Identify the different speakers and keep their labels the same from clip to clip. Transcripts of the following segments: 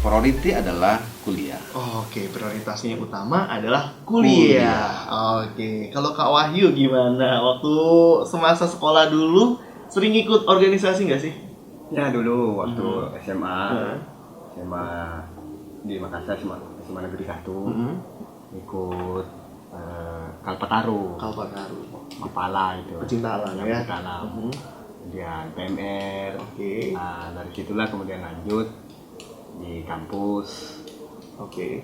Speaker 1: priority adalah kuliah.
Speaker 2: Oke, prioritasnya yang utama adalah kuliah. Oke, kalau Kak Wahyu gimana? Waktu semasa sekolah dulu sering ikut organisasi nggak sih?
Speaker 3: Ya dulu waktu SMA di Makassar, SMA Negeri 1, ikut Kalpataru, Mapala itu,
Speaker 2: pecinta alam ya.
Speaker 3: Pecinta alam. Kemudian PMR.
Speaker 2: Oke.
Speaker 3: Dari situlah kemudian lanjut di kampus.
Speaker 2: Oke.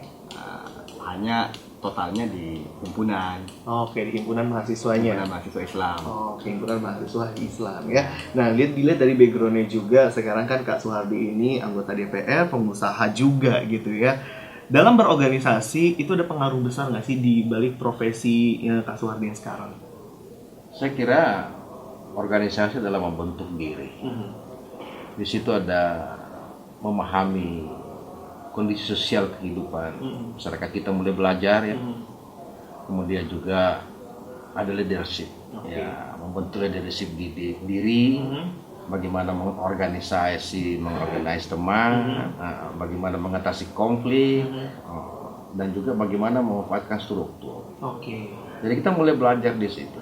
Speaker 3: Hanya totalnya di himpunan.
Speaker 2: Oke, di himpunan mahasiswanya.
Speaker 3: Himpunan mahasiswa Islam.
Speaker 2: Oke, himpunan mahasiswa Islam ya. Nah, dilihat dari backgroundnya juga, sekarang kan Kak Suhardi ini anggota DPR, pengusaha juga gitu ya. Dalam berorganisasi itu ada pengaruh besar nggak sih di balik profesi Kak Suhardi yang sekarang?
Speaker 1: Saya kira organisasi adalah membentuk diri. Di situ ada memahami kondisi sosial kehidupan masyarakat kita, mulai belajar ya. Kemudian juga ada leadership, ya, membentuk leadership diri, bagaimana mengorganisasi teman, bagaimana mengatasi konflik, dan juga bagaimana memanfaatkan struktur.
Speaker 2: Oke.
Speaker 1: Jadi kita mulai belajar di situ.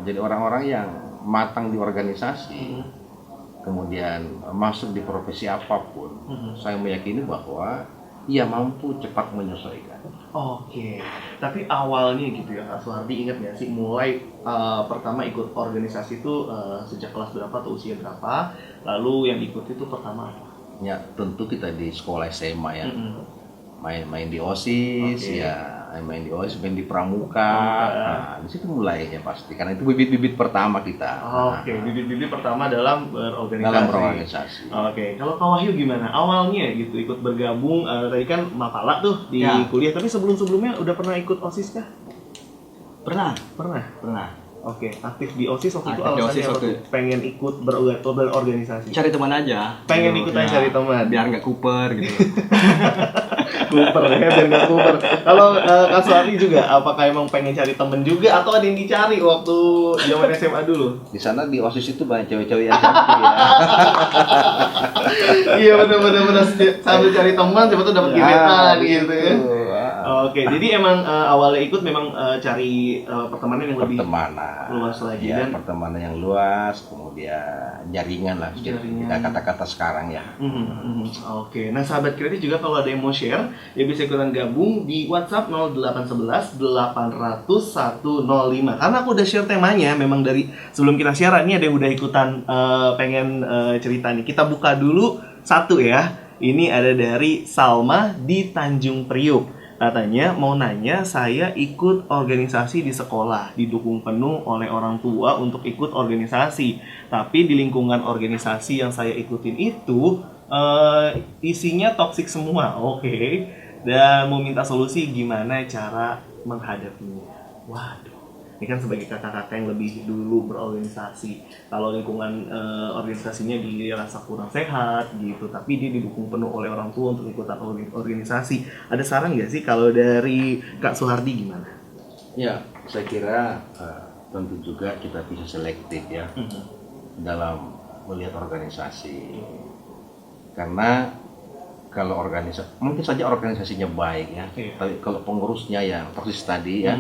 Speaker 1: Jadi orang-orang yang matang di organisasi, kemudian masuk di profesi apapun, saya meyakini bahwa ia mampu cepat menyesuaikan.
Speaker 2: Oke, tapi awalnya gitu ya Kak Suhardi, ingat nggak sih mulai pertama ikut organisasi itu sejak kelas berapa atau usia berapa? Lalu yang ikut itu pertama apa?
Speaker 1: Ya tentu kita di sekolah SMA ya, main di OSIS, main di Pramuka. Nah, di situ mulainya pasti, karena itu bibit-bibit pertama kita.
Speaker 2: Oke, bibit-bibit pertama dalam berorganisasi. Oke, kalau Kak Wahyu gimana? Awalnya gitu ikut bergabung, tadi kan Mapala tuh di kuliah, tapi sebelumnya udah pernah ikut OSIS kah?
Speaker 3: Pernah.
Speaker 2: Oke, aktif di OSIS waktu itu alasannya apa tuh? Pengen ikut berorganisasi?
Speaker 3: Cari teman aja.
Speaker 2: Pengen ikutan cari teman?
Speaker 3: Biar nggak kuper gitu.
Speaker 2: Kuper ya, biar nggak kuper. Kalau Kak Suhardi juga, apakah emang pengen cari temen juga atau ada yang dicari waktu zaman SMA dulu?
Speaker 1: Di sana di OSIS itu banyak cewek-cewek yang cantik ya.
Speaker 2: Iya benar sambil cari teman, siapa tuh dapat gebetan gitu ya. Oke, jadi emang awalnya ikut memang cari pertemanan yang lebih luas lagi
Speaker 1: ya,
Speaker 2: dan
Speaker 1: pertemanan yang luas, kemudian jaringan lah, kita kata-kata sekarang ya.
Speaker 2: Oke, nah sahabat kreatif juga kalau ada yang mau share ya bisa ikutan gabung di WhatsApp 0811 800 105. Karena aku udah share temanya, memang dari sebelum kita share ini ada yang udah ikutan pengen cerita nih. Kita buka dulu satu ya. Ini ada dari Salma di Tanjung Priuk. Katanya mau nanya, saya ikut organisasi di sekolah, didukung penuh oleh orang tua untuk ikut organisasi. Tapi di lingkungan organisasi yang saya ikutin itu isinya toksik semua. Oke. Dan mau minta solusi gimana cara menghadapinya. Waduh, ini kan sebagai kakak-kakak yang lebih dulu berorganisasi. Kalau lingkungan organisasinya dirasa kurang sehat gitu, tapi dia didukung penuh oleh orang tua untuk ikutan organisasi. Ada saran nggak sih kalau dari Kak Suhardi gimana?
Speaker 1: Ya, saya kira tentu juga kita bisa selektif ya dalam melihat organisasi. Karena kalau mungkin saja organisasinya baik ya, tapi kalau pengurusnya yang persis tadi ya,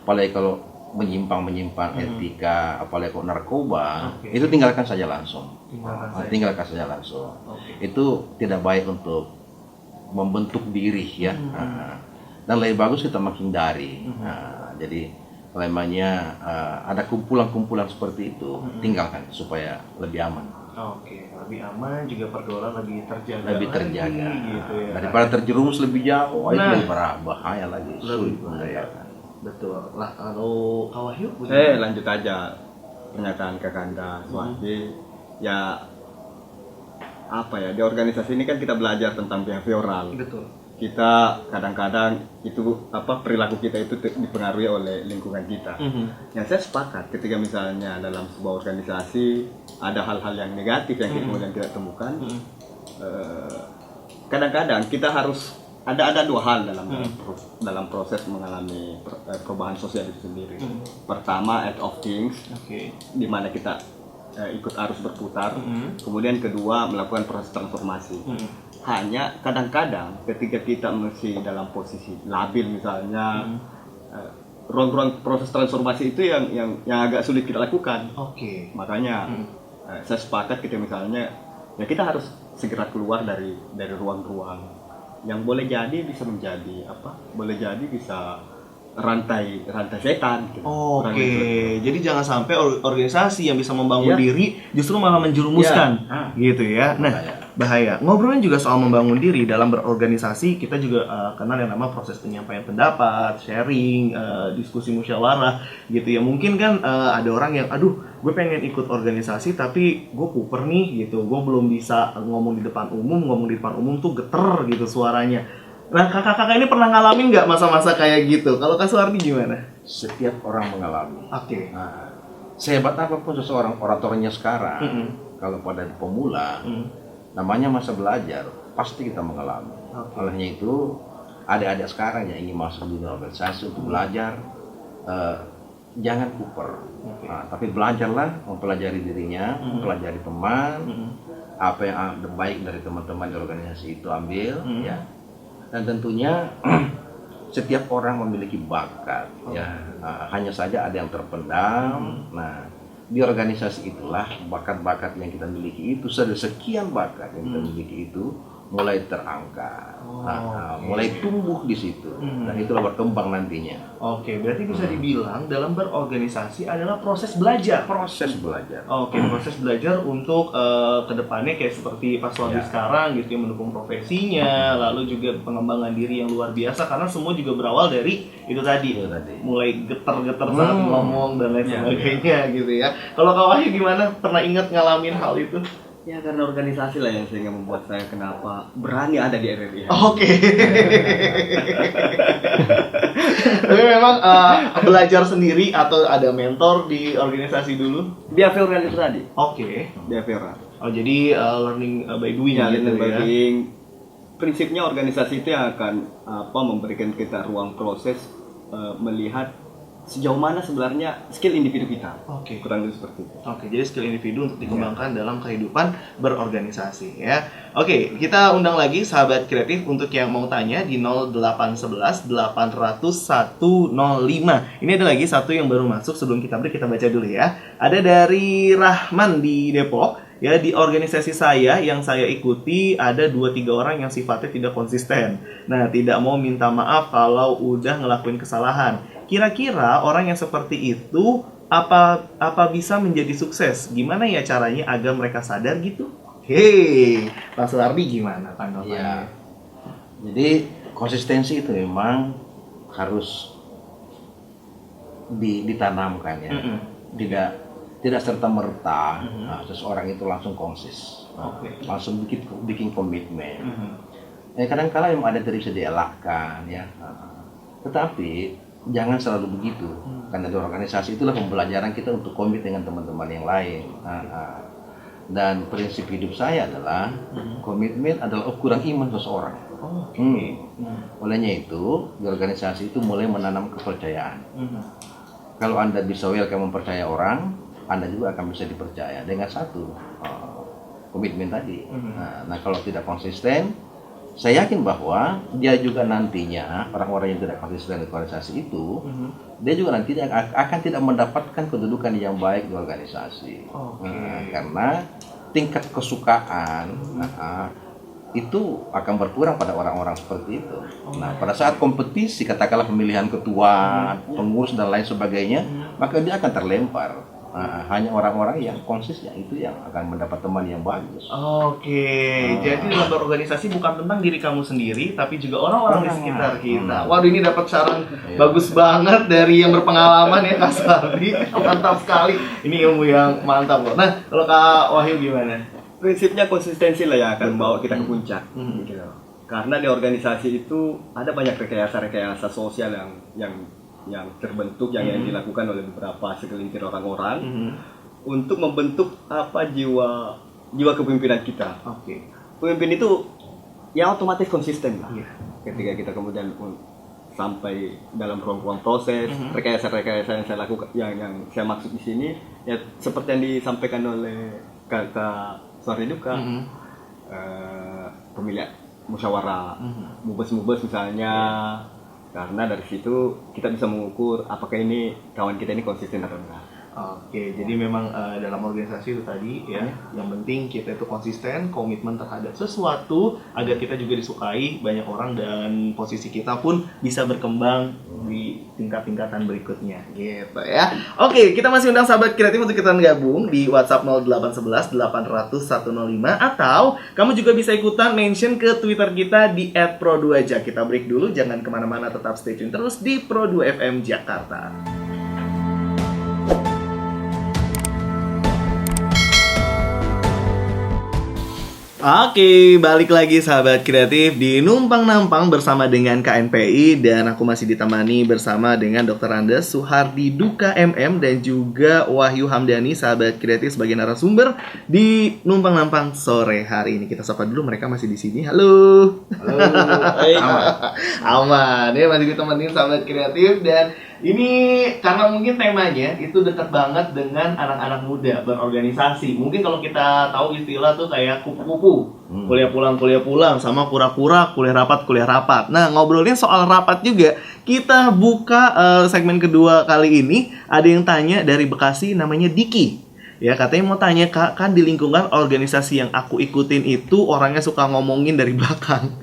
Speaker 1: apalagi kalau menyimpang etika, apalagi kok narkoba, itu tinggalkan saja langsung. Itu tidak baik untuk membentuk diri ya. Dan lebih bagus kita menghindari. Jadi lemahnya ada kumpulan-kumpulan seperti itu, tinggalkan supaya lebih aman.
Speaker 2: Oke, lebih aman, juga pergaulan lebih terjaga
Speaker 1: gitu
Speaker 2: ya.
Speaker 1: Daripada terjerumus lebih jauh, itu lebih bahaya lagi, sulit membahayakan.
Speaker 2: Betul. Lah kalau Kak Wahyu,
Speaker 3: lanjut aja pernyataan Kakanda Suhardi. Ya apa ya, di organisasi ini kan kita belajar tentang behavioral.
Speaker 2: Betul.
Speaker 3: Kita kadang-kadang itu perilaku kita itu dipengaruhi oleh lingkungan kita. Yang saya sepakat ketika misalnya dalam sebuah organisasi ada hal-hal yang negatif yang kemudian kita temukan, kadang-kadang kita harus ada dua hal dalam proses mengalami perubahan sosial itu sendiri. Pertama, act of things, di mana kita ikut arus berputar. Kemudian kedua melakukan proses transformasi. Hanya kadang-kadang ketika kita masih dalam posisi labil misalnya, ruang-ruang proses transformasi itu yang agak sulit kita lakukan. Makanya saya sepakat kita misalnya ya kita harus segera keluar dari ruang-ruang yang boleh jadi bisa menjadi boleh jadi bisa rantai setan gitu.
Speaker 2: Jadi jangan sampai organisasi yang bisa membangun diri justru malah menjerumuskan gitu ya. Nah, bahaya. Ngobrolin juga soal membangun diri dalam berorganisasi, kita juga kenal yang nama proses penyampaian pendapat, sharing, diskusi musyawarah gitu ya. Mungkin kan ada orang yang gue pengen ikut organisasi tapi gue kuper nih gitu. Gue belum bisa ngomong di depan umum tuh geter gitu suaranya. Nah, kakak-kakak ini pernah ngalamin nggak masa-masa kayak gitu? Kalau Kak Suwardi gimana?
Speaker 1: Setiap orang mengalami.
Speaker 2: Nah,
Speaker 1: sehebat apapun seseorang oratornya sekarang, kalau pada pemula, namanya masa belajar, pasti kita mengalami. Olehnya itu, adik-adik sekarang yang ingin masuk di dunia organisasi untuk belajar, jangan kuper. Tapi belajarlah, mempelajari dirinya, mempelajari teman, apa yang ada baik dari teman-teman di organisasi itu ambil, ya. Dan tentunya setiap orang memiliki bakat, ya. Hanya saja ada yang terpendam. Nah, di organisasi itulah bakat-bakat yang kita miliki itu, sekian bakat yang kita miliki itu mulai terangkat, mulai tumbuh di situ, dan itulah berkembang nantinya.
Speaker 2: Berarti bisa dibilang dalam berorganisasi adalah proses belajar.
Speaker 1: Proses belajar.
Speaker 2: Proses belajar untuk kedepannya kayak seperti Pak Suwardi sekarang gitu, yang mendukung profesinya, lalu juga pengembangan diri yang luar biasa, karena semua juga berawal dari itu tadi. Mulai getar-getar saat ngomong dan lain sebagainya gitu ya. Kalau Kak Wahyu gimana? Pernah ingat ngalamin hal itu?
Speaker 3: Ya karena organisasi lah yang sehingga membuat saya kenapa berani ada di RRI.
Speaker 2: Tapi memang belajar sendiri atau ada mentor di organisasi dulu?
Speaker 3: Behavioral itu tadi.
Speaker 2: Behavioral. Jadi learning by doing
Speaker 3: learning by doing. Prinsipnya organisasi itu yang akan memberikan kita ruang proses melihat sejauh mana sebenarnya skill individu kita. Kurang lebih seperti itu.
Speaker 2: Jadi skill individu untuk dikembangkan dalam kehidupan berorganisasi ya. Kita undang lagi sahabat kreatif untuk yang mau tanya di 0811 800 105. Ini ada lagi satu yang baru masuk, sebelum kita break kita baca dulu ya. Ada dari Rahman di Depok. Ya, di organisasi saya yang saya ikuti ada 2-3 orang yang sifatnya tidak konsisten. Nah, tidak mau minta maaf kalau udah ngelakuin kesalahan. Kira-kira orang yang seperti itu apa bisa menjadi sukses? Gimana ya caranya agar mereka sadar gitu? Pak Suwardi gimana tanggapannya?
Speaker 1: Jadi konsistensi itu memang harus ditanamkan ya. Tidak serta-merta seseorang itu langsung konsis, langsung bikin komitmen. Kadang-kala memang ada yang bisa dielakkan ya, tetapi jangan selalu begitu, karena di organisasi itulah pembelajaran kita untuk komit dengan teman-teman yang lain. Dan prinsip hidup saya adalah komitmen adalah ukuran iman seseorang. Olehnya itu di organisasi itu mulai menanam kepercayaan. Kalau Anda bisa welcome mempercaya orang, Anda juga akan bisa dipercaya dengan satu komitmen tadi. Nah, kalau tidak konsisten, saya yakin bahwa dia juga nantinya, orang-orang yang tidak konsisten di organisasi itu, dia juga nantinya akan tidak mendapatkan kedudukan yang baik di organisasi. Karena tingkat kesukaan itu akan berkurang pada orang-orang seperti itu. Nah, pada saat kompetisi, katakanlah pemilihan ketua, pengurus dan lain sebagainya, maka dia akan terlempar. Hanya orang-orang yang konsisten itu yang akan mendapat teman yang bagus.
Speaker 2: Jadi dalam berorganisasi bukan tentang diri kamu sendiri, tapi juga orang-orang di sekitar kita. Waduh, ini dapat saran bagus banget dari yang berpengalaman ya, Kak Suwardi. Mantap sekali. Ini ilmu yang mantap loh. Nah, kalau Kak Wahyu gimana?
Speaker 3: Prinsipnya konsistensi lah yang akan membawa kita ke puncak. Gitu. Karena di organisasi itu ada banyak rekayasa sosial yang terbentuk, yang dilakukan oleh beberapa segelintir orang-orang untuk membentuk jiwa kepemimpinan kita. Pemimpin itu yang otomatis konsisten lah. Ketika kita kemudian sampai dalam ruang-ruang proses, rekayasa-rekayasa yang saya lakukan, yang saya maksud di sini ya seperti yang disampaikan oleh Kakak Suhardi Duka, pemilihan musyawarah, mubes misalnya, karena dari situ kita bisa mengukur apakah ini kawan kita ini konsisten atau enggak.
Speaker 2: Oke, jadi memang dalam organisasi itu tadi ya, yang penting kita itu konsisten, komitmen terhadap sesuatu agar kita juga disukai banyak orang dan posisi kita pun bisa berkembang di tingkat-tingkatan berikutnya gitu ya. Oke, kita masih undang sahabat kreatif untuk kita gabung di WhatsApp 0811 800 105 atau kamu juga bisa ikutan mention ke Twitter kita di @pro2ja. Kita break dulu, jangan kemana-mana, tetap stay tune terus di Pro2 FM Jakarta. Oke, balik lagi sahabat kreatif di Numpang Nampang bersama dengan KNPI dan aku masih ditemani bersama dengan Dr. Andes Suhardi Duka MM dan juga Wahyu Hamdani sahabat kreatif sebagai narasumber di Numpang Nampang sore hari ini. Kita sapa dulu, mereka masih di sini. Halo.
Speaker 3: Halo.
Speaker 2: Aman. Ya, masih ditemenin sahabat kreatif dan ini karena mungkin temanya itu dekat banget dengan anak-anak muda berorganisasi. Mungkin kalau kita tahu istilah tuh kayak kupu-kupu, kuliah pulang sama pura-pura kuliah rapat. Nah, ngobrolin soal rapat juga, kita buka segmen kedua kali ini. Ada yang tanya dari Bekasi namanya Diki. Ya, katanya mau tanya, Kak, kan di lingkungan organisasi yang aku ikutin itu orangnya suka ngomongin dari belakang.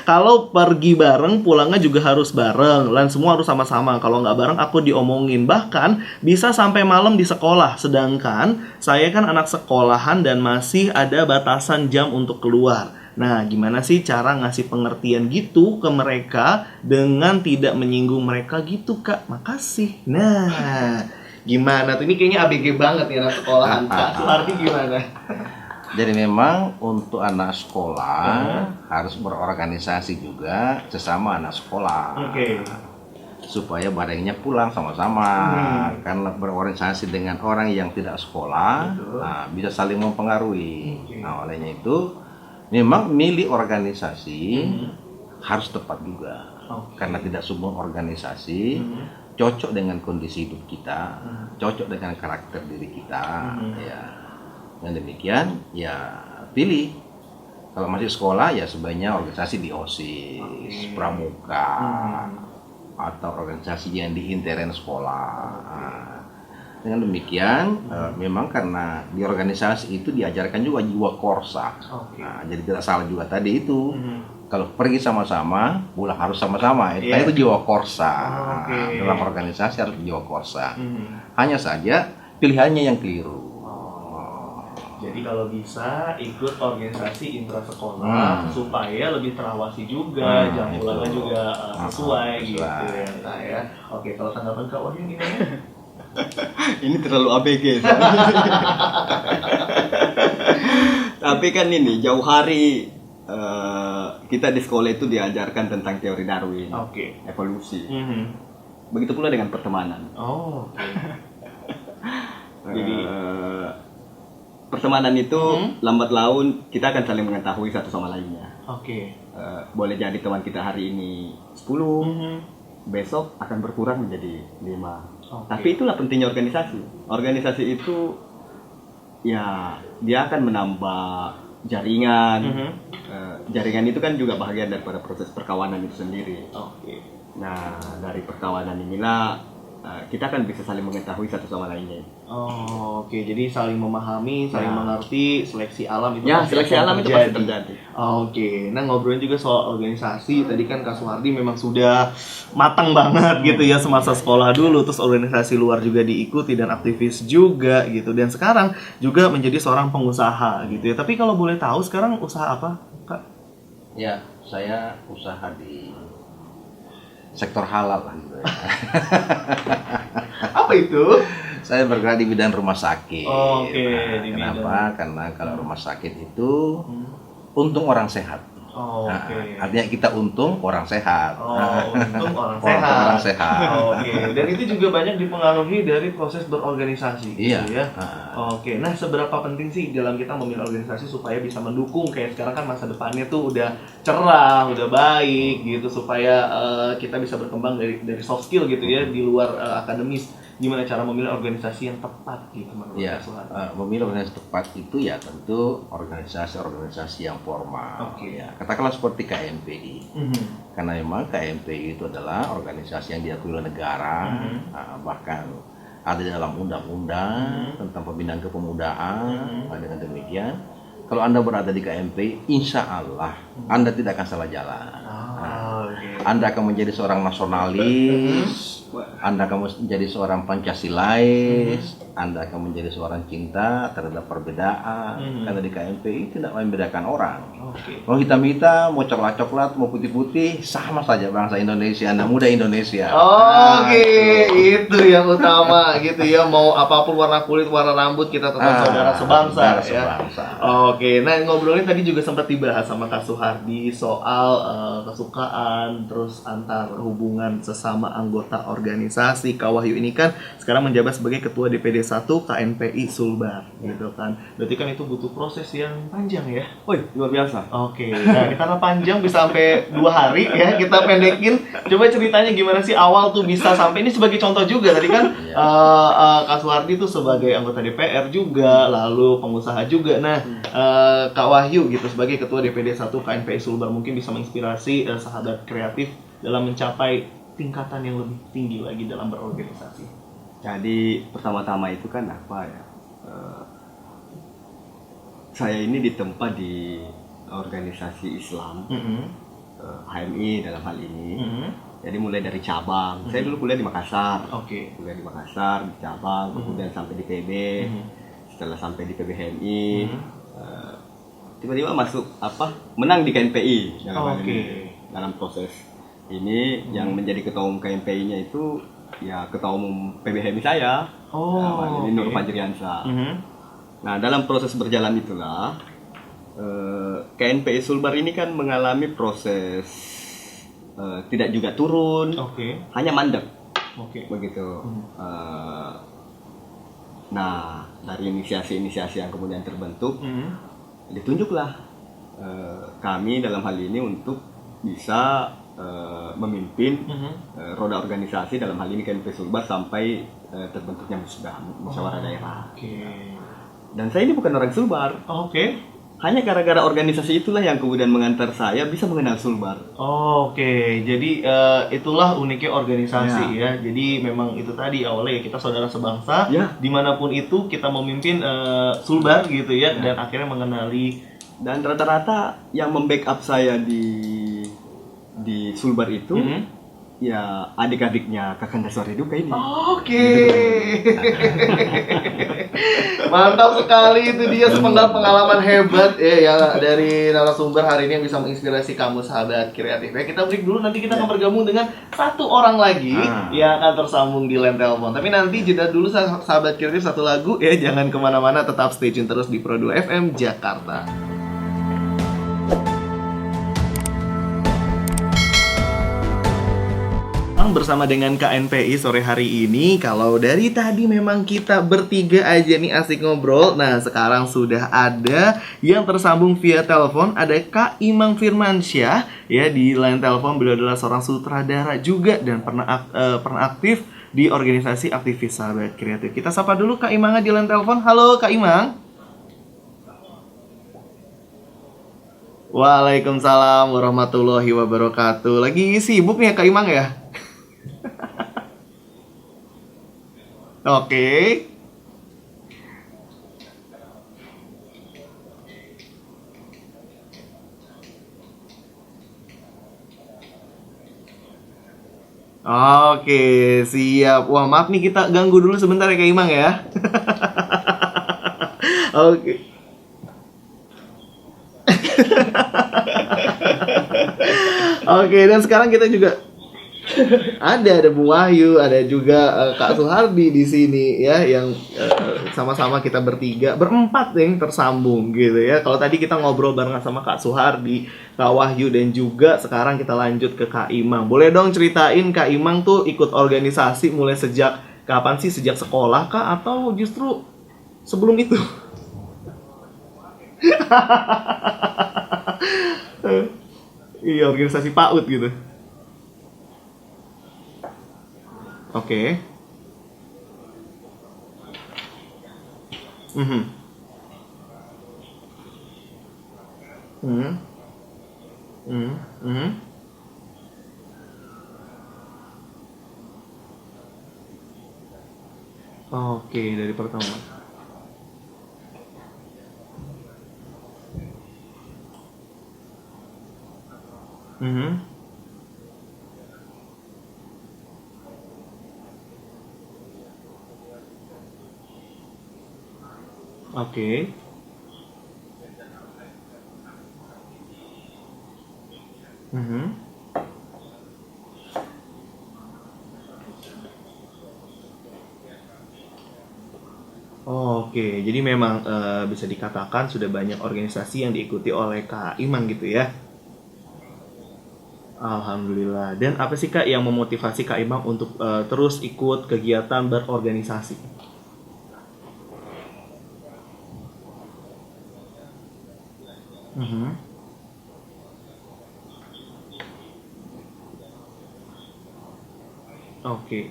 Speaker 2: Kalau pergi bareng, pulangnya juga harus bareng. Dan semua harus sama-sama. Kalau nggak bareng, aku diomongin. Bahkan bisa sampai malam di sekolah. Sedangkan saya kan anak sekolahan dan masih ada batasan jam untuk keluar. Nah, gimana sih cara ngasih pengertian gitu ke mereka dengan tidak menyinggung mereka gitu, Kak? Makasih. Nah, gimana tuh? Ini kayaknya ABG banget ya anak sekolahan. Kak Suhardi gimana?
Speaker 1: Jadi memang untuk anak sekolah harus berorganisasi juga sesama anak sekolah.
Speaker 2: Oke.
Speaker 1: Supaya badannya pulang sama-sama. Karena berorganisasi dengan orang yang tidak sekolah, nah, bisa saling mempengaruhi. Nah, olehnya itu memang milih organisasi harus tepat juga. Karena tidak semua organisasi cocok dengan kondisi hidup kita, cocok dengan karakter diri kita, ya. Yang demikian, ya pilih. Kalau masih sekolah, ya sebaiknya organisasi di OSIS, pramuka, atau organisasi yang di intern sekolah. Nah, dengan demikian, memang karena di organisasi itu diajarkan juga jiwa korsa. Nah, jadi tidak salah juga tadi itu. Kalau pergi sama-sama, pulang harus sama-sama. Itu jiwa korsa. Dalam organisasi harus jiwa korsa. Hanya saja pilihannya yang keliru.
Speaker 2: Jadi kalau bisa ikut organisasi intrasekolah supaya lebih terawasi juga, jam pulangnya juga sesuai gitu ya, Kak ya. Oke, kalau tanggapan Kak Wahyu gimana?
Speaker 3: Ini terlalu ABG. Tapi kan ini jauh hari kita di sekolah itu diajarkan tentang teori Darwin, evolusi. Begitu pula dengan pertemanan. Jadi pertemanan itu lambat laun kita akan saling mengetahui satu sama lainnya. Boleh jadi teman kita hari ini 10, besok akan berkurang menjadi 5. Tapi itulah pentingnya organisasi. Organisasi itu ya dia akan menambah jaringan. Jaringan itu kan juga bahagian daripada proses perkawanan itu sendiri. Nah, dari perkawanan inilah kita kan bisa saling mengetahui satu sama lainnya.
Speaker 2: Jadi saling memahami, saling mengerti, seleksi alam itu
Speaker 3: seleksi alam itu pasti terjadi.
Speaker 2: Nah, ngobrolin juga soal organisasi. Tadi kan Kak Suhardi memang sudah matang banget gitu ya semasa sekolah dulu, terus organisasi luar juga diikuti dan aktivis juga gitu. Dan sekarang juga menjadi seorang pengusaha gitu ya. Tapi kalau boleh tahu sekarang usaha apa, Kak?
Speaker 1: Ya, saya usaha di sektor halal lah gitu ya.
Speaker 2: Apa itu?
Speaker 1: Saya bergerak di bidang rumah sakit.
Speaker 2: Di
Speaker 1: kenapa? Karena kalau rumah sakit itu untung orang sehat.
Speaker 2: Oh,
Speaker 1: Nah,
Speaker 2: oke.
Speaker 1: artinya kita untung, orang sehat.
Speaker 2: Oh, untung orang
Speaker 1: Orang
Speaker 2: sehat.
Speaker 1: sehat.
Speaker 2: Oke, dan itu juga banyak dipengaruhi dari proses berorganisasi,
Speaker 1: Iya.
Speaker 2: gitu ya. Oke, nah seberapa penting sih dalam kita memilih organisasi supaya bisa mendukung kayak sekarang kan masa depannya tuh udah cerah, udah baik gitu supaya kita bisa berkembang dari soft skill gitu ya di luar akademis. Gimana cara memilih organisasi yang tepat gitu menurut
Speaker 1: Ya,
Speaker 2: Kak Suhardi?
Speaker 1: memilih organisasi tepat itu ya tentu organisasi yang formal.
Speaker 2: Oke.
Speaker 1: Ya, katakanlah seperti KMPI.
Speaker 2: Mhm.
Speaker 1: Karena memang KMPI itu adalah organisasi yang diakui oleh negara, bahkan ada di dalam undang-undang tentang pembinaan kepemudaan. Dengan demikian, kalau Anda berada di KMPI, insya Allah Anda tidak akan salah jalan.
Speaker 2: Oke.
Speaker 1: Anda akan menjadi seorang nasionalis, Anda akan menjadi seorang Pancasilais, Anda akan menjadi seorang cinta terhadap perbedaan. Karena di KMPI tidak membedakan orang.
Speaker 2: Oke.
Speaker 1: Mau hitam-hitam, mau coklat-coklat, mau putih-putih, sama saja bangsa Indonesia, anak muda Indonesia.
Speaker 2: Oke, itu yang utama gitu ya. Mau apapun warna kulit, warna rambut, kita tetap saudara sebangsa
Speaker 1: saudara
Speaker 2: ya.
Speaker 1: sebangsa.
Speaker 2: Oke, nah ngobrolin tadi juga sempat dibahas sama Kak Suhardi soal kesukaan, terus antar hubungan sesama anggota organisasi. Kak Wahyu ini kan sekarang menjabat sebagai Ketua DPD 1 KNPI Sulbar, gitu kan. Berarti kan itu butuh proses yang panjang ya.
Speaker 3: Woi, luar biasa.
Speaker 2: Oke, nah karena panjang bisa sampai 2 hari ya, kita pendekin. Coba ceritanya gimana sih awal tuh bisa sampai ini sebagai contoh juga tadi kan Kak Suhardi tuh sebagai anggota DPR juga, lalu pengusaha juga. Nah, Kak Wahyu gitu sebagai Ketua DPD 1 KNPI Sulbar mungkin bisa menginspirasi sahabat kreatif dalam mencapai tingkatan yang lebih tinggi lagi dalam berorganisasi.
Speaker 3: Jadi pertama-tama itu kan apa ya? Saya ini ditempa di organisasi Islam, HMI dalam hal ini. Jadi mulai dari cabang. Saya dulu kuliah di Makassar.
Speaker 2: Oke.
Speaker 3: Kuliah di Makassar, di cabang, kemudian sampai di PB. Setelah sampai di PBHMI, tiba-tiba masuk menang di KNPI dalam hal ini. Dalam proses ini yang menjadi ketua umum KNPI-nya itu ya ketua umum PBHMI saya. Ini Nur Fajriansyah. Nah, dalam proses berjalan itulah KNPI Sulbar ini kan mengalami proses tidak juga turun, hanya mandek, begitu. Nah, dari inisiasi-inisiasi yang kemudian terbentuk, ditunjuklah kami dalam hal ini untuk bisa memimpin roda organisasi dalam hal ini KNPI Sulbar sampai terbentuknya musyawarah daerah. Dan saya ini bukan orang Sulbar. Hanya gara-gara organisasi itulah yang kemudian mengantar saya bisa mengenal Sulbar.
Speaker 2: Jadi itulah uniknya organisasi ya. Jadi memang itu tadi awalnya ya kita saudara sebangsa. Dimanapun itu kita memimpin Sulbar gitu ya. Dan akhirnya mengenali.
Speaker 3: Dan rata-rata yang membackup saya di Sulbar itu ya adik-adiknya Kakanda Soreduka ini.
Speaker 2: Mantap sekali, itu dia sepenggal pengalaman hebat ya dari narasumber hari ini yang bisa menginspirasi kamu sahabat kreatif. Ya, kita break dulu, nanti kita akan bergabung dengan satu orang lagi yang akan tersambung di line telepon. Tapi nanti jeda dulu sahabat kreatif, satu lagu ya, jangan kemana-mana, tetap stay tune terus di Pro 2 FM Jakarta. Bersama dengan KNPI sore hari ini. Kalau dari tadi memang kita bertiga aja nih asik ngobrol. Nah, sekarang sudah ada yang tersambung via telepon. Ada Kak Imang Firmansyah ya di line telepon. Beliau adalah seorang sutradara juga dan pernah aktif di organisasi aktivis sahabat kreatif. Kita sapa dulu Kak Imangnya di line telepon. Halo Kak Imang. Waalaikumsalam warahmatullahi wabarakatuh. Lagi sibuk nih ya Kak Imang ya? Oke. Oke, siap. Wah, maaf nih kita ganggu dulu sebentar ya Kak Imang ya. Oke. Oke, dan sekarang kita juga Ada Bung Wahyu, ada juga Kak Suhardi di sini ya, yang sama-sama kita berempat yang tersambung gitu ya. Kalau tadi kita ngobrol barengan sama Kak Suhardi, Kak Wahyu, dan juga sekarang kita lanjut ke Kak Imang. Boleh dong ceritain Kak Imang tuh ikut organisasi mulai sejak kapan sih? Sejak sekolah kah atau justru sebelum itu? Iya, organisasi PAUD gitu. Oke. Mhm. Mhm. Mhm. Mhm. Oke, dari pertama. Mhm. Oke. Mhm. Oke, jadi memang bisa dikatakan sudah banyak organisasi yang diikuti oleh Kak Imang gitu ya. Alhamdulillah. Dan apa sih Kak yang memotivasi Kak Imang untuk terus ikut kegiatan berorganisasi? Mhm. Oke.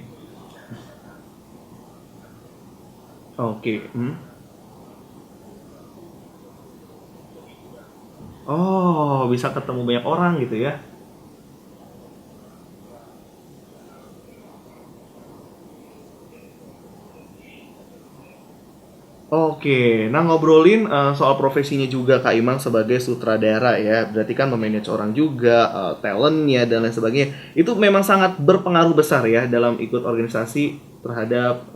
Speaker 2: Oke. Hmm. Oh, bisa ketemu banyak orang gitu ya. Oke, nah ngobrolin soal profesinya juga Kak Imang sebagai sutradara ya, berarti kan memanage orang juga, talentnya dan lain sebagainya. Itu memang sangat berpengaruh besar ya dalam ikut organisasi terhadap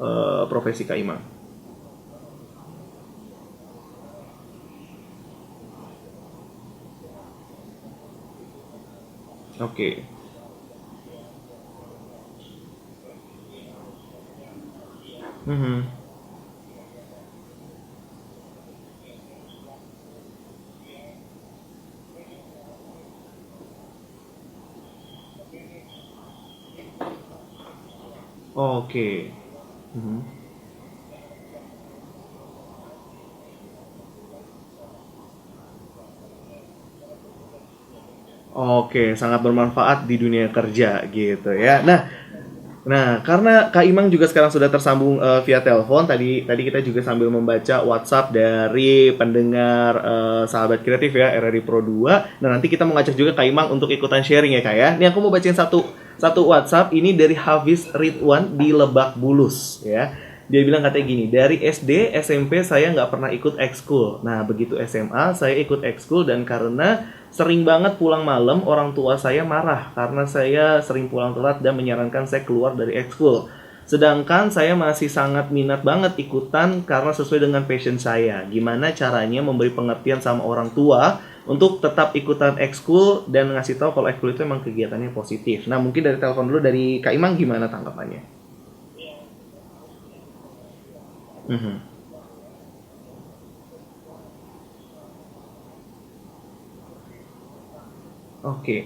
Speaker 2: profesi Kak Imang. Oke. Mhm. Oke. Mhm. Oke, sangat bermanfaat di dunia kerja gitu ya. Nah, karena Kak Imang juga sekarang sudah tersambung via telepon, tadi kita juga sambil membaca WhatsApp dari pendengar Sahabat Kreatif ya, RRI Pro 2. Nah, nanti kita mau ngajak juga Kak Imang untuk ikutan sharing ya Kak ya. Nih aku mau bacain satu satu WhatsApp ini dari Hafiz Ridwan di Lebak Bulus ya. Dia bilang katanya gini, dari SD, SMP saya nggak pernah ikut ekskul. Nah, begitu SMA saya ikut ekskul dan karena sering banget pulang malam, orang tua saya marah karena saya sering pulang telat dan menyarankan saya keluar dari ekskul. Sedangkan saya masih sangat minat banget ikutan karena sesuai dengan passion saya. Gimana caranya memberi pengertian sama orang tua untuk tetap ikutan ekskul dan ngasih tahu kalau ekskul itu emang kegiatannya positif. Nah, mungkin dari telepon dulu dari Kak Imang gimana tanggapannya? Mhm. Oke.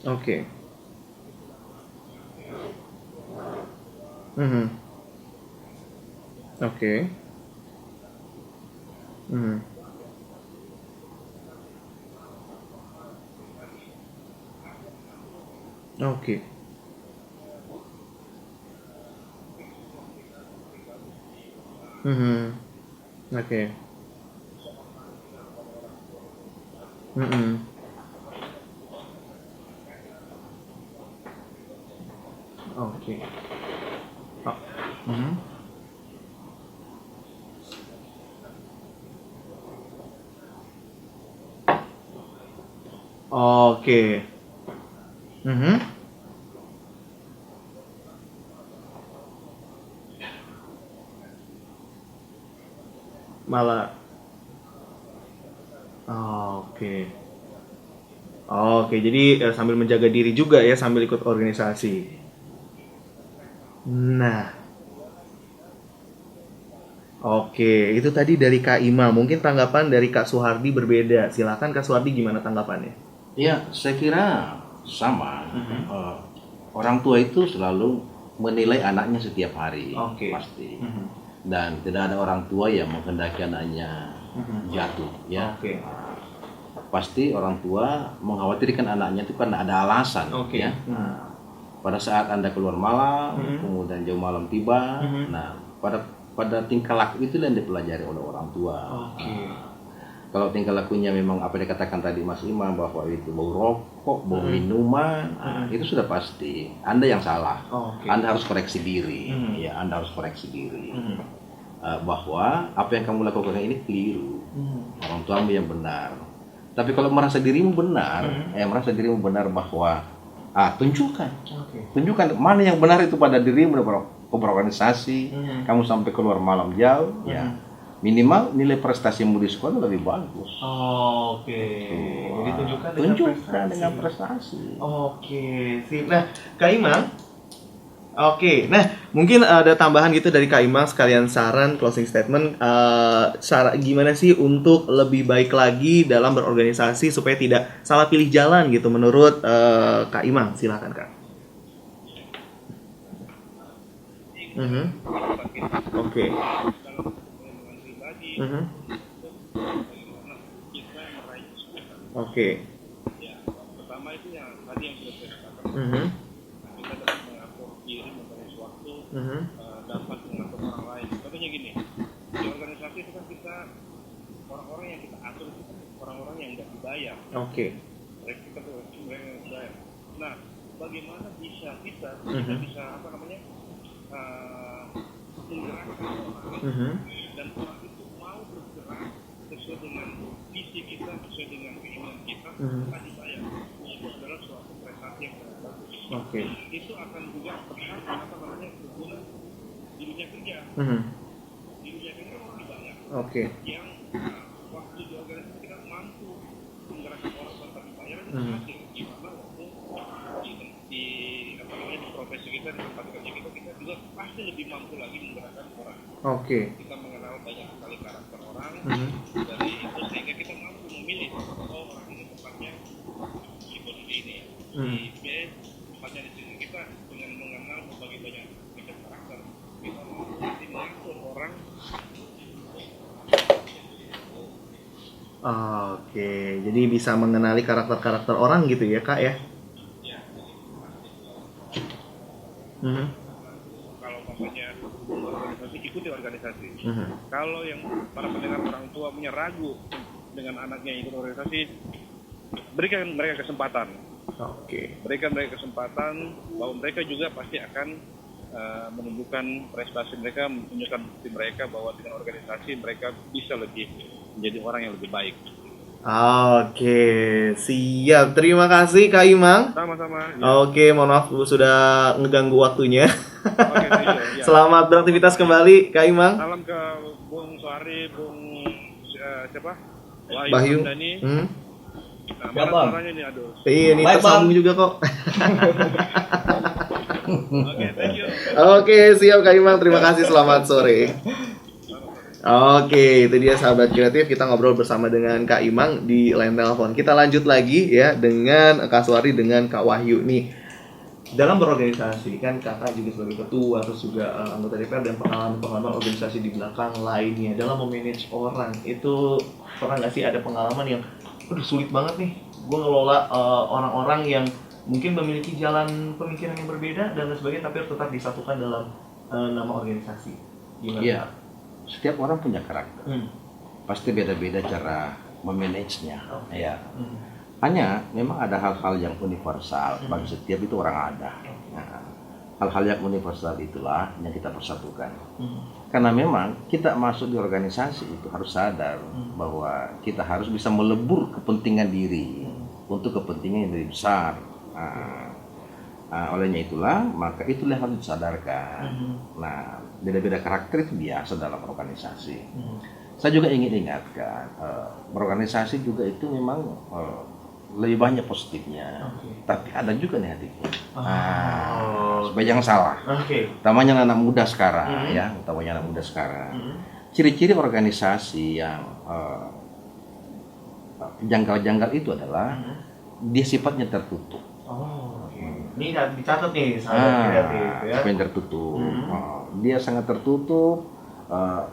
Speaker 2: Oke. Mhm. Oke. Mhm. Oke. Mhm. Oke. Mhm. Oke. Oh. Mhm. Oke. Mhm. Malah. Oke. Oke, jadi sambil menjaga diri juga ya sambil ikut organisasi. Nah, oke, itu tadi dari Kak Ima. Mungkin tanggapan dari Kak Suhardi berbeda. Silakan Kak Suhardi, gimana tanggapannya?
Speaker 1: Ya, saya kira sama. Orang tua itu selalu menilai anaknya setiap hari,
Speaker 2: Oke.
Speaker 1: pasti. Dan tidak ada orang tua yang menghendaki anaknya jatuh, ya.
Speaker 2: Oke.
Speaker 1: Pasti orang tua mengkhawatirkan anaknya itu karena ada alasan,
Speaker 2: Oke.
Speaker 1: ya. Pada saat Anda keluar malam, kemudian jauh malam tiba, nah pada tingkah laku itu yang dipelajari oleh orang tua.
Speaker 2: Oke.
Speaker 1: Kalau tingkah lakunya memang apa yang dikatakan tadi Mas Imam bahwa itu bau rokok, bau minuman, itu sudah pasti Anda yang salah.
Speaker 2: Oke.
Speaker 1: Anda harus koreksi diri, ya Anda harus koreksi diri bahwa apa yang kamu lakukan ini keliru, orang tuamu yang benar. Tapi kalau merasa dirimu benar, bahwa tunjukkan, tunjukkan mana yang benar itu pada dirimu berorganisasi, kamu sampai keluar malam jauh, ya. Minimal nilai prestasimu di sekolah lebih bagus.
Speaker 2: Oke. Jadi tunjukkan
Speaker 1: dengan prestasi.
Speaker 2: Oke, sip. Nah, Kak Imam. Oke, nah mungkin ada tambahan gitu dari Kak Imam sekalian saran closing statement. Gimana sih untuk lebih baik lagi dalam berorganisasi supaya tidak salah pilih jalan gitu menurut Kak Imam? Silakan Kak. Oke. Oke.
Speaker 4: Ya, pertama itu yang tadi yang sudah saya katakan. Kita dapat mengatur diri, membangun waktu, dapat mengatur orang lain. Contohnya gini, di organisasi itu kan kita orang-orang yang kita atur itu kan orang-orang yang nggak dibayar.
Speaker 2: Oke.
Speaker 4: Kita tuh mereka yang dibayar. Nah, bagaimana bisa kita bisa apa namanya menggerakkan orang dan orang itu mau bergerak sesuai dengan visi kita, sesuai dengan keinginan kita, tadi saya itu adalah suatu prestasi yang sangat bagus.
Speaker 2: Oke.
Speaker 4: Itu akan juga berhak apa namanya berguna di dunia kerja. Di dunia kerja orang dibayar.
Speaker 2: Oke.
Speaker 4: Yang waktu di organisasi kita mampu menggerakkan orang tanpa dibayar itu hasil. Gimana waktu di apa namanya di profesi kita, di tempat kerja kita juga pasti lebih mampu lagi menggerakkan orang.
Speaker 2: Oke.
Speaker 4: Kita mengenal banyak sekali karakter orang dari itu sehingga kita mampu memilih orang ini tempatnya seperti ini di B tempatnya di sini. Kita dengan mengenal berbagai banyak karakter kita mampu nanti mengatur orang.
Speaker 2: Oke, jadi bisa mengenali karakter-karakter orang gitu ya Kak ya?
Speaker 4: Kalau papanya organisasi, ikuti organisasi. Kalau yang para pendengar orang tua punya ragu dengan anaknya ikut organisasi, berikan mereka kesempatan.
Speaker 2: Oke.
Speaker 4: Berikan mereka kesempatan bahwa mereka juga pasti akan menunjukkan prestasi mereka, menunjukkan bukti mereka bahwa dengan organisasi mereka bisa lebih menjadi orang yang lebih baik.
Speaker 2: Oke, siap. Terima kasih Kak Imam.
Speaker 4: Sama-sama. Ya.
Speaker 2: Oke, mohon maaf sudah ngeganggu waktunya.
Speaker 4: Oke, ya.
Speaker 2: Selamat beraktivitas kembali Kak Imam.
Speaker 4: Salam ke Bung Suhari, Bung siapa?
Speaker 2: Wahyu.
Speaker 4: Dani. Nah,
Speaker 3: Ya,
Speaker 4: mana
Speaker 3: Bang.
Speaker 4: suaranya nih, aduh.
Speaker 2: Iya, ini
Speaker 3: Baik,
Speaker 2: tersambung juga kok.
Speaker 4: Oke, thank you.
Speaker 2: Oke, siap Kak Imam. Terima kasih. Selamat sore. Oke, itu dia sahabat kreatif. Kita ngobrol bersama dengan Kak Imam di line telepon. Kita lanjut lagi ya dengan Kak Suwari dengan Kak Wahyu nih. Dalam berorganisasi kan kakak juga sebagai ketua terus juga anggota DPR dan pengalaman organisasi di belakang lainnya dalam memanage orang itu pernah nggak sih ada pengalaman yang sulit banget nih gue ngelola orang-orang yang mungkin memiliki jalan pemikiran yang berbeda dan lain sebagainya tapi tetap disatukan dalam nama organisasi gimana?
Speaker 1: Iya. Setiap orang punya karakter, pasti beda-beda cara memanagenya. Ya. Hanya memang ada hal-hal yang universal bagi setiap itu orang ada. Nah, hal-hal yang universal itulah yang kita persatukan. Karena memang kita masuk di organisasi itu harus sadar bahwa kita harus bisa melebur kepentingan diri untuk kepentingan yang lebih besar. Olehnya itulah, maka itulah yang harus disadarkan. Nah, beda-beda karakter itu biasa dalam organisasi. Saya juga ingin ingatkan, berorganisasi juga itu memang lebih banyak positifnya, tapi ada juga negatifnya. Supaya jangan salah. Utamanya anak muda sekarang, Ciri-ciri organisasi yang janggal-janggal itu adalah dia sifatnya tertutup.
Speaker 2: Ini dicatat nih sahabat kreatif ya.
Speaker 1: Yang tertutup. Dia sangat tertutup,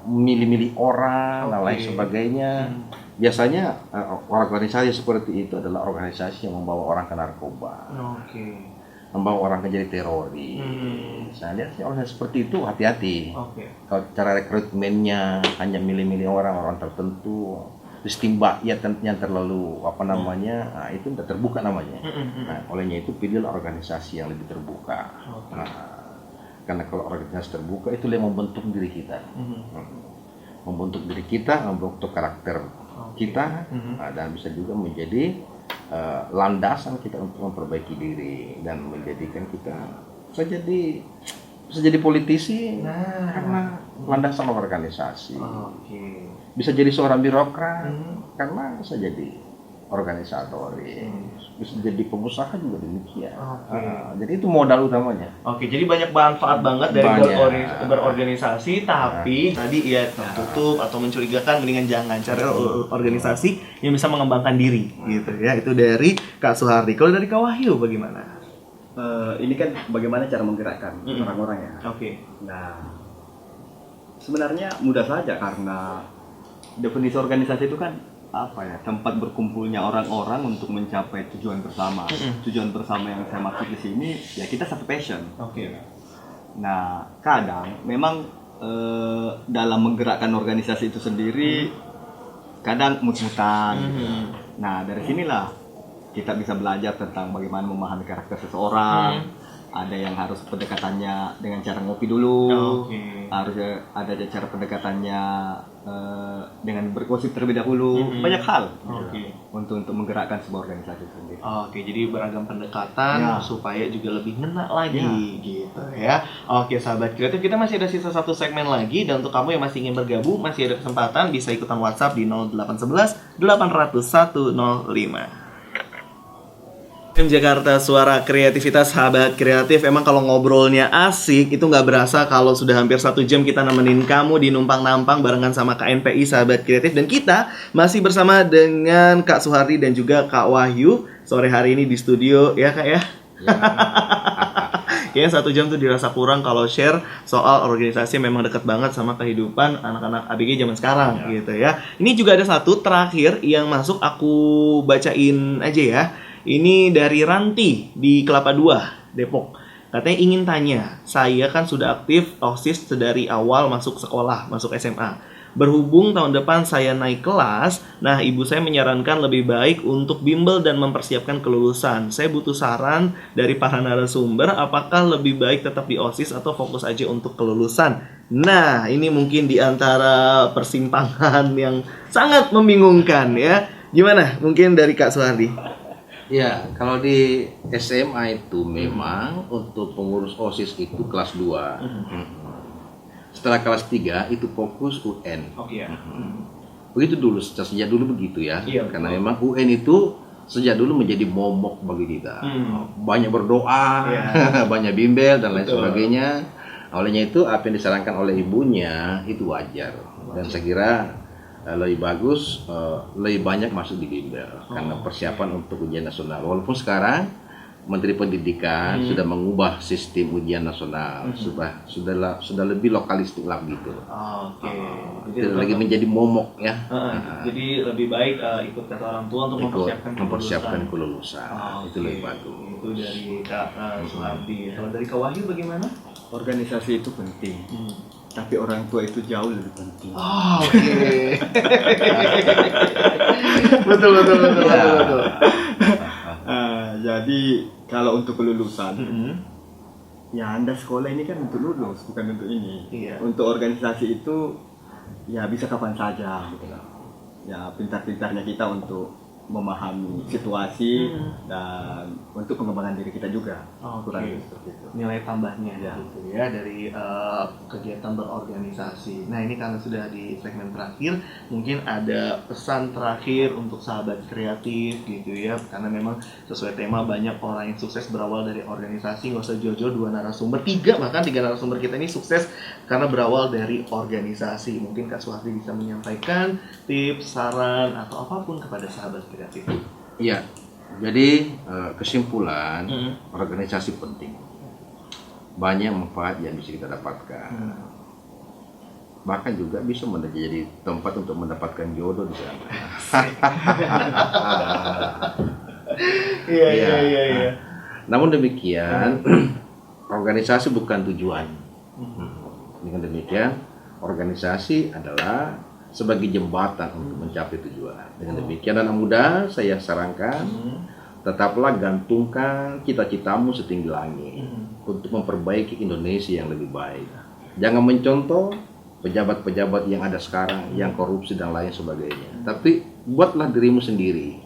Speaker 1: milih-milih orang dan lain sebagainya. Biasanya organisasi seperti itu adalah organisasi yang membawa orang ke narkoba, membawa orang ke jadi teroris. Saya lihat organisasi seperti itu hati-hati. Kalau cara rekrutmennya hanya milih-milih orang tertentu, sistem yang terlalu itu tidak terbuka namanya. Nah, olehnya itu pilihlah organisasi yang lebih terbuka. Karena kalau organisasi terbuka itu yang membentuk diri kita, membentuk karakter kita, dan bisa juga menjadi landasan kita untuk memperbaiki diri dan menjadikan kita bisa jadi politisi karena landasan organisasi. Bisa jadi seorang birokrat karena bisa jadi organisatoris. Bisa jadi pengusaha juga demikian. Jadi itu modal utamanya.
Speaker 2: Jadi banyak manfaat banget dari berorganisasi, tapi tadi ya tertutup atau mencurigakan, mendingan jangan cari organisasi yang bisa mengembangkan diri gitu ya. Itu dari Kak Suhardi. Kalau dari Kak Wahyu bagaimana?
Speaker 3: Ini kan bagaimana cara menggerakkan orang-orang ya. Nah, sebenarnya mudah saja karena definisi organisasi itu kan tempat berkumpulnya orang-orang untuk mencapai tujuan bersama. Tujuan bersama yang saya maksud di sini ya kita satu passion. Nah, kadang memang dalam menggerakkan organisasi itu sendiri kadang mut-mutan. Nah, dari sinilah kita bisa belajar tentang bagaimana memahami karakter seseorang. Ada yang harus pendekatannya dengan cara ngopi dulu, harus ada cara pendekatannya dengan bergosip terlebih dahulu, banyak hal untuk menggerakkan sebuah organisasi sendiri.
Speaker 2: Jadi beragam pendekatan supaya juga lebih ngena lagi gitu ya. Sahabat kreatif, kita masih ada sisa satu segmen lagi, dan untuk kamu yang masih ingin bergabung masih ada kesempatan bisa ikutan WhatsApp di 0811 800 105. Jakarta, suara kreativitas, sahabat kreatif. Emang kalau ngobrolnya asik, itu nggak berasa kalau sudah hampir 1 jam kita nemenin kamu di Numpang Nampang barengan sama KNPI, sahabat kreatif. Dan kita masih bersama dengan Kak Suhardi dan juga Kak Wahyu sore hari ini di studio, ya Kak ya? Kayaknya 1 jam tuh dirasa kurang kalau share soal organisasi memang dekat banget sama kehidupan anak-anak ABG zaman sekarang gitu ya. Ini juga ada satu terakhir yang masuk, aku bacain aja ya. Ini dari Ranti di Kelapa II, Depok. Katanya ingin tanya, saya kan sudah aktif OSIS dari awal masuk sekolah, masuk SMA. Berhubung tahun depan saya naik kelas, nah ibu saya menyarankan lebih baik untuk bimbel dan mempersiapkan kelulusan. Saya butuh saran dari para narasumber, apakah lebih baik tetap di OSIS atau fokus aja untuk kelulusan? Nah, ini mungkin di antara persimpangan yang sangat membingungkan ya. Gimana? Mungkin dari Kak Suhardi.
Speaker 1: Ya, kalau di SMA itu memang untuk pengurus OSIS itu kelas 2. Setelah kelas 3 itu fokus UN. Begitu dulu, sejak dulu begitu ya. Karena memang UN itu sejak dulu menjadi momok bagi kita. Banyak berdoa, banyak bimbel dan lain sebagainya. Olehnya itu apa yang disarankan oleh ibunya itu wajar. Dan saya kira lebih bagus, lebih banyak masuk di bimbel karena persiapan untuk ujian nasional. Walaupun sekarang Menteri Pendidikan sudah mengubah sistem ujian nasional, sudah lebih lokalistik lah gitu. Jadi lagi menjadi momok ya.
Speaker 2: Jadi lebih baik ikut kata orang tua untuk
Speaker 1: mempersiapkan kelulusan. Itu lebih bagus.
Speaker 2: Itu dari Kak Suhardi. Kalau dari Kak Wahyu bagaimana?
Speaker 3: Organisasi itu penting. Tapi orang tua itu jauh lebih penting. Betul. Jadi kalau untuk kelulusan, ya Anda sekolah ini kan untuk lulus, bukan untuk ini. Untuk organisasi itu, ya bisa kapan saja, gitu lah. Ya pintar-pintarnya kita untuk memahami situasi dan untuk pengembangan diri kita juga.
Speaker 2: Oke.
Speaker 3: Kurang lebih seperti itu.
Speaker 2: Nilai tambahnya
Speaker 3: Ya.
Speaker 2: gitu ya dari kegiatan berorganisasi. Nah ini karena sudah di segmen terakhir, mungkin ada pesan terakhir untuk sahabat kreatif gitu ya, karena memang sesuai tema banyak orang yang sukses berawal dari organisasi. Nggak usah jauh-jauh, 2 narasumber, 3 narasumber kita ini sukses karena berawal dari organisasi. Mungkin Kak Suhardi bisa menyampaikan tips, saran atau apapun kepada sahabat kreatif.
Speaker 1: Iya, jadi kesimpulan organisasi penting. Banyak manfaat yang bisa kita dapatkan. Bahkan juga bisa menjadi tempat untuk mendapatkan jodoh di sana.
Speaker 2: Iya.
Speaker 1: Namun demikian, organisasi bukan tujuan. Dengan demikian, organisasi adalah sebagai jembatan untuk mencapai tujuan. Dengan demikian anak muda, saya sarankan tetaplah gantungkan cita-citamu setinggi langit untuk memperbaiki Indonesia yang lebih baik. Jangan mencontoh pejabat-pejabat yang ada sekarang yang korupsi dan lain sebagainya. Tapi buatlah dirimu sendiri.